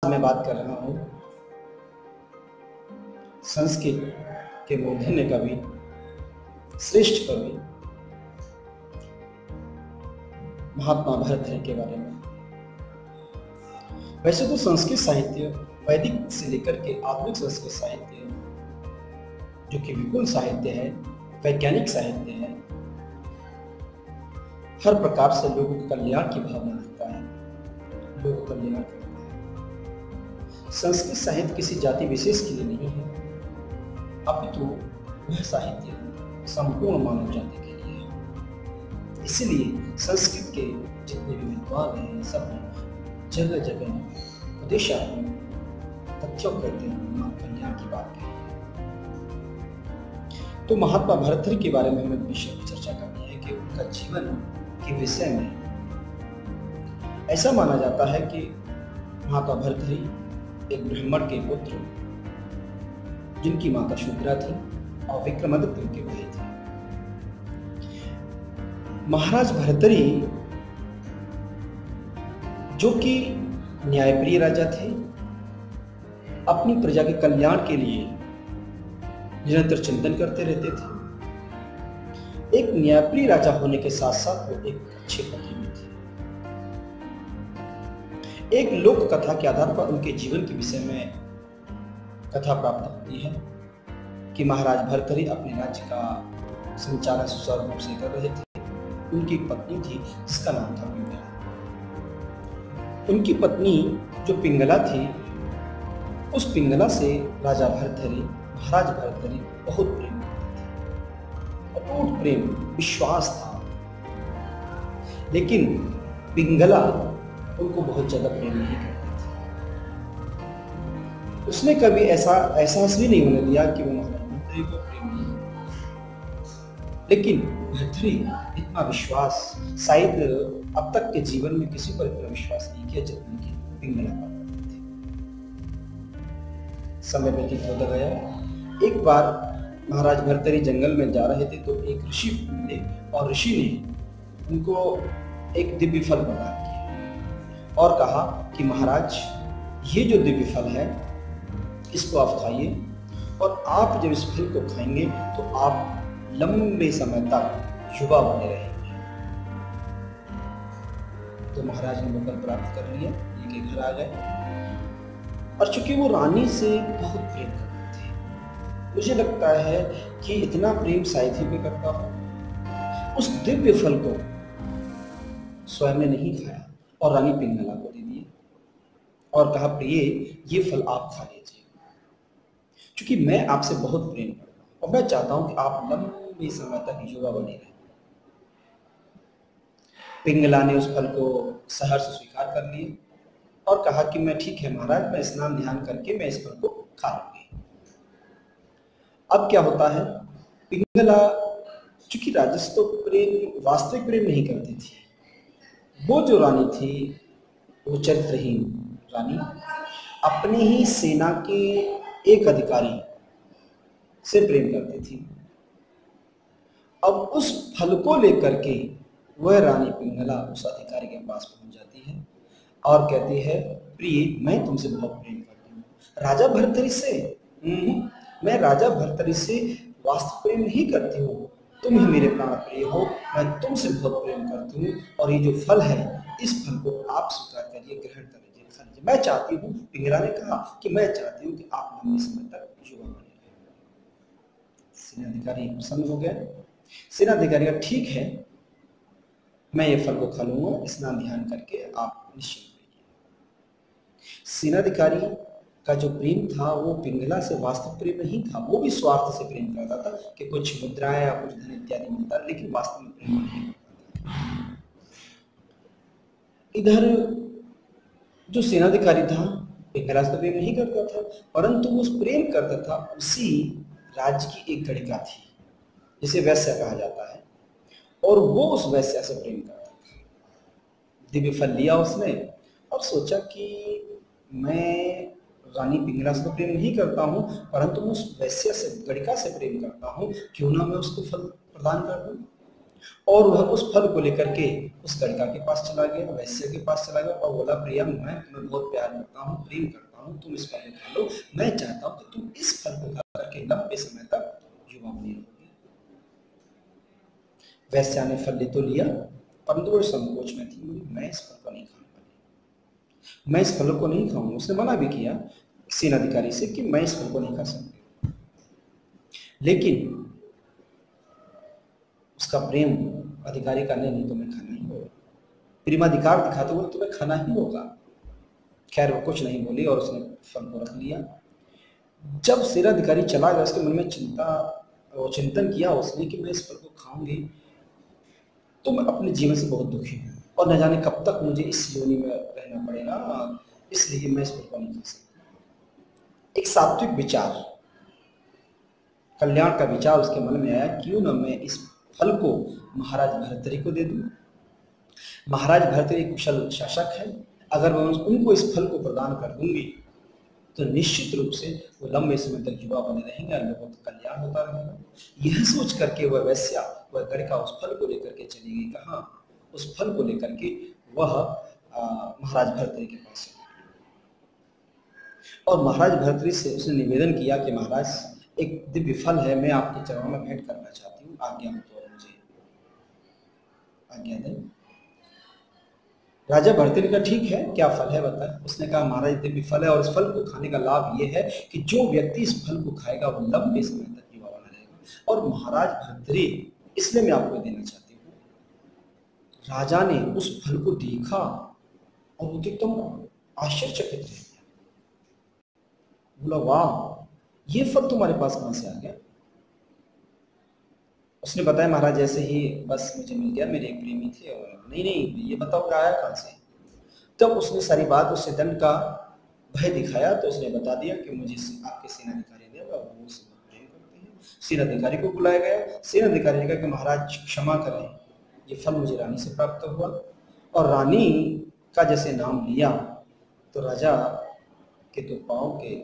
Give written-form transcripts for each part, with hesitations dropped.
मैं बात कर रहा हूँ संस्कृत के मूर्धन्य कवि, श्रेष्ठ कवि महात्मा भर्तृहरि के बारे में। वैसे तो संस्कृत साहित्य वैदिक से लेकर के आधुनिक संस्कृत साहित्य, जो कि विपुल साहित्य है, वैज्ञानिक साहित्य है, हर प्रकार से लोगों के कल्याण की भावना रखता है, लोगों का कल्याण करता है। संस्कृत साहित्य किसी जाति विशेष के लिए नहीं है, अपितु वह साहित्य संपूर्ण मानव जाति के लिए है। इसीलिए संस्कृत के जितने भी विद्वान हैं, सब जगह जगह उपदेशात्मक तथ्यों कहते हैं, मानव कल्याण की बात कहते हैं। तो महात्मा भर्तृहरि के बारे में हमें विषय में चर्चा करनी है कि उनका जीवन के विषय में ऐसा माना जाता है कि महात्मा भर्तृहरि एक ब्राह्मण के पुत्र, जिनकी माता शूद्रा थी और विक्रमादित्य के भाई थे। महाराज भर्तृहरि जो कि न्यायप्रिय राजा थे, अपनी प्रजा के कल्याण के लिए निरंतर चिंतन करते रहते थे। एक न्यायप्रिय राजा होने के साथ साथ वो एक अच्छे पति भी थे। एक लोक कथा के आधार पर उनके जीवन के विषय में कथा प्राप्त होती है कि महाराज भर्तृहरि अपने राज्य का संचालन सुचारू रूप से कर रहे थे। उनकी पत्नी थी जिसका नाम था पिंगला। उनकी पत्नी जो पिंगला थी, उस पिंगला से राजा भर्तृहरि, महाराज भर्तृहरि बहुत प्रेम करते थे, अटूट प्रेम, विश्वास था। लेकिन पिंगला उनको बहुत ज्यादा प्रेम नहीं करती थी। उसने कभी ऐसा एहसास भी नहीं होने दिया कि वो महाराज भर्तृहरि को प्रेम नहीं करती। लेकिन भर्तृहरि इतना विश्वास शायद अब तक के जीवन में किसी पर इतना विश्वास नहीं किया जितना कि पिंगला पर करते थे। समय व्यतीत होता गया। एक बार महाराज भर्तृहरि जंगल में जा रहे थे तो एक ऋषि मिले और ऋषि ने उनको एक दिव्य फल प्रदान किया और कहा कि महाराज, ये जो दिव्य फल है इसको आप खाइए, और आप जब इस फल को खाएंगे तो आप लंबे समय तक युवा बने रहेंगे। तो महाराज ने वो फल प्राप्त कर लिया, लेके घर आ गए। और चूंकि वो रानी से बहुत प्रेम करते थे, मुझे लगता है कि इतना प्रेम शायद ही कोई करता हो। उस दिव्य फल को स्वयं ने नहीं खाया और रानी पिंगला को दे दिए और कहा, प्रिय, ये फल आप खा लीजिए, क्योंकि मैं आपसे बहुत प्रेम करता हूं और मैं चाहता हूं कि आप लंबे समय तक युवा बने रहें। पिंगला ने उस फल को सहर्ष स्वीकार कर लिए और कहा कि मैं ठीक है महाराज, मैं स्नान ध्यान करके मैं इस फल को खा लूंगी। अब क्या होता है, पिंगला चूंकि राजस तो प्रेम, वास्तविक प्रेम नहीं करती थी। वो जो रानी थी, वो चरित्रहीन रानी, अपनी ही सेना के एक अधिकारी से प्रेम करती थी। अब उस फल को लेकर के वह रानी पिंगला उस अधिकारी के पास पहुंच जाती है और कहती है, प्रिय, मैं तुमसे बहुत प्रेम करती हूँ। राजा भर्तृहरि से? मैं राजा भर्तृहरि से वास्तव प्रेम नहीं करती हूँ, तुम ही मेरे प्राण प्रिय हो, मैं तुमसे बहुत प्रेम करती हूँ, और ये जो फल है, इस फल को आप स्वीकार करिए, ग्रहण कर लीजिए, खा लीजिए। मैं चाहती हूँ, पिंगला ने कहा कि मैं चाहती हूँ कि आप लंबे समय तक युवा बने रहें। सेनाधिकारी प्रसन्न हो गया। सेनाधिकारी का, ठीक है, मैं ये फल को खा लूंगा, स्नान ध्यान करके आप निश्चिंत रहिए। सेनाधिकारी का जो प्रेम था वो पिंगला से वास्तव प्रेम नहीं था, वो भी स्वार्थ से प्रेम करता था कि कुछ मुद्राएं या कुछ धन इत्यादि मिलता, लेकिन वास्तव में प्रेम नहीं करता था। इधर जो सेनाधिकारी था, पिंगला से प्रेम नहीं करता था, परंतु वो प्रेम करता था उसी राज्य की एक गणिका थी, जिसे वैश्या कहा जाता है, और वो उस वैश्या से प्रेम करता था। दिव्य फल लिया उसने और सोचा कि मैं रानी पिंगला से तो प्रेम नहीं करता हूँ, परंतु मैं उस वैश्या से, गणिका से प्रेम करता हूँ, क्यों ना मैं उसको फल प्रदान कर दूं। और वह उस फल को लेकर के उस लड़का के पास चला गया, वैश्य के पास चला गया और बोला, प्रिया मैं तुम्हें बहुत प्यार करता हूँ, प्रेम करता हूँ, तुम इस फल को खा लो, मैं चाहता हूँ कि तुम इस फल को खा करके लंबे समय तक युवा बनी रहोगे। वैश्या ने फल ले तो लिया, परंतु वो संकोच में थी, बोली मैं इस फल को नहीं खाऊंगा, मैं इस फल को नहीं खाऊंगा। उसने मना भी किया सेनाधिकारी से कि मैं इस फल को नहीं खा सकती, लेकिन उसका प्रेम अधिकारी का नहीं तुम्हें खाना ही होगा, प्रेमाधिकार दिखाते हुए तुम्हें खाना ही होगा। खैर वो कुछ नहीं बोली और उसने फल को रख लिया। जब सेनाधिकारी चला गया, उसके मन में चिंतन किया उसने कि मैं इस फल को खाऊंगी तो मैं अपने जीवन से बहुत दुखी हूँ और न जाने कब तक मुझे इस योनि में रहना पड़ेगा, इसलिए मैं इस फल को नहीं खा सकता। एक सात्विक विचार, कल्याण का विचार उसके मन में आया, क्यों न मैं इस फल को महाराज भर्तृहरि को दे दूं। महाराज भर्तृहरि कुशल शासक है, अगर मैं उनको इस फल को प्रदान कर दूंगी तो निश्चित रूप से वो लंबे समय तक युवा बने रहेंगे और लोगों का कल्याण होता रहेगा। यह सोच करके वह वैश्या, वह लड़का उस फल को लेकर के चली गई। कहाँ? उस फल को लेकर के वह महाराज भर्तृहरि के पास चली और महाराज भर्तृहरि से उसने निवेदन किया कि महाराज एक दिव्य फल है, मैं आपके चरणों में भेंट करना चाहती हूँ, आज्ञा हो तो मुझे आज्ञा दें। राजा भर्तृहरि का ठीक है, क्या फल है बताए। उसने कहा महाराज दिव्य फल है और इस फल को खाने का लाभ ये है कि जो व्यक्ति इस फल को खाएगा वो लंबे समय तक युवा बना रहेगा। और महाराज भर्तृहरि, इसलिए मैं आपको देना चाहती हूँ। राजा ने उस फल को देखा और वो एकदम आश्चर्यचकित रह गया, बोला वाह ये फल तुम्हारे पास कहां से आ गया। उसने बताया महाराज ऐसे ही बस मुझे मिल गया, मेरे एक प्रेमी थे और नहीं ये बताओ आया कहां से। तब उसने सारी बात उससे दंड का भय दिखाया तो उसने बता दिया कि मुझे आपके सेनाधिकारी ने, वो उससे प्रेम करते हैं। सेनाधिकारी को बुलाया गया, सेनाधिकारी ने कहा कि महाराज क्षमा करें, ये फल मुझे रानी से प्राप्त हुआ। और रानी का जैसे नाम लिया तो राजा के तो पांव के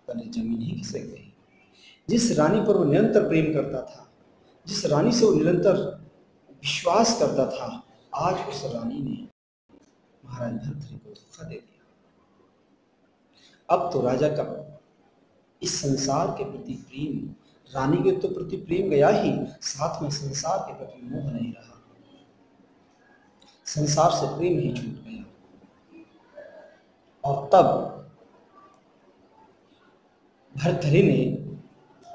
तले जमीन ही खिसक गई। जिस रानी पर वो निरंतर प्रेम करता था, जिस रानी से वो निरंतर विश्वास करता था, आज उस रानी ने महाराज भर्तृहरि को धोखा दे दिया। अब तो राजा का इस संसार के प्रति प्रेम, रानी के तो प्रति प्रेम गया ही, साथ में संसार के प्रति मोह नहीं रहा, संसार से प्रेम ही छूट गया। और तब भर्तृहरि ने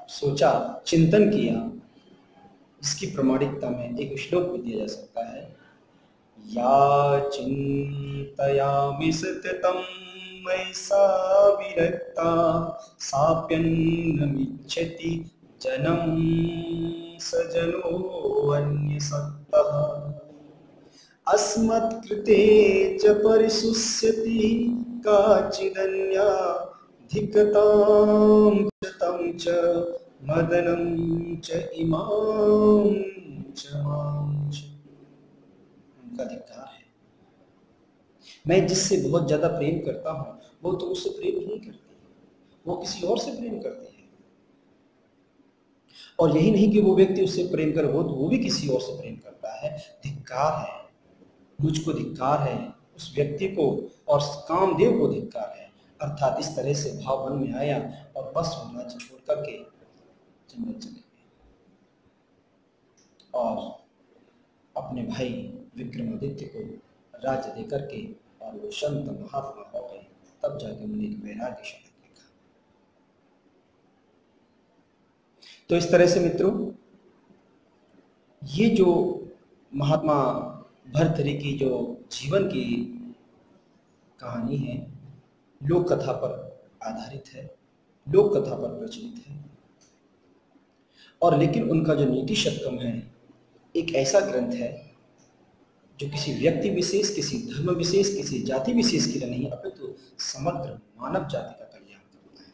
सोचा, चिंतन किया, इसकी प्रमाणिकता में एक श्लोक भी दिया जा सकता है, या चिंतयामि सततं मयि सा विरक्ता साप्यन्नमिच्छति जनं सजनो अन्यसक्तः अस्मत्कृते च परिशुष्यति काचिदन्या धिक्तां च च मदनं च इमां च मां च। उनका धिक्कार है। मैं जिससे बहुत ज्यादा प्रेम करता हूं वो तो उससे प्रेम नहीं करती, वो किसी और से प्रेम करती है। और यही नहीं कि वो व्यक्ति उससे प्रेम करे, वो भी किसी और से प्रेम करता है। धिक्कार है, मुझको धिक्कार है, उस व्यक्ति को और कामदेव को धिक्कार है। अर्थात इस तरह से भाव मन में आया और बस वो राज्य छोड़ करके जंगल चले गए और अपने भाई विक्रमादित्य को राज्य देकर के और वो संत महात्मा हो गए। तब जाके उन्होंने एक वैराग्य शतक लिखा। तो इस तरह से मित्रों, ये जो महात्मा भर्तृहरि की जो जीवन की कहानी है, लोक कथा पर आधारित है, लोक कथा पर प्रचलित है। और लेकिन उनका जो नीति शतकम है एक ऐसा ग्रंथ है जो किसी व्यक्ति विशेष, किसी धर्म विशेष, किसी जाति विशेष के लिए नहीं, अपितु तो समग्र मानव जाति का कल्याण करता है।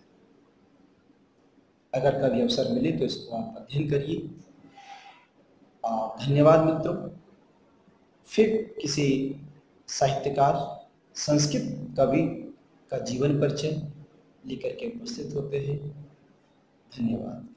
अगर कभी अवसर मिले तो इसको आप अध्ययन करिए। धन्यवाद मित्रों। फिर किसी साहित्यकार, संस्कृत कवि का जीवन परिचय लेकर के उपस्थित होते हैं। धन्यवाद।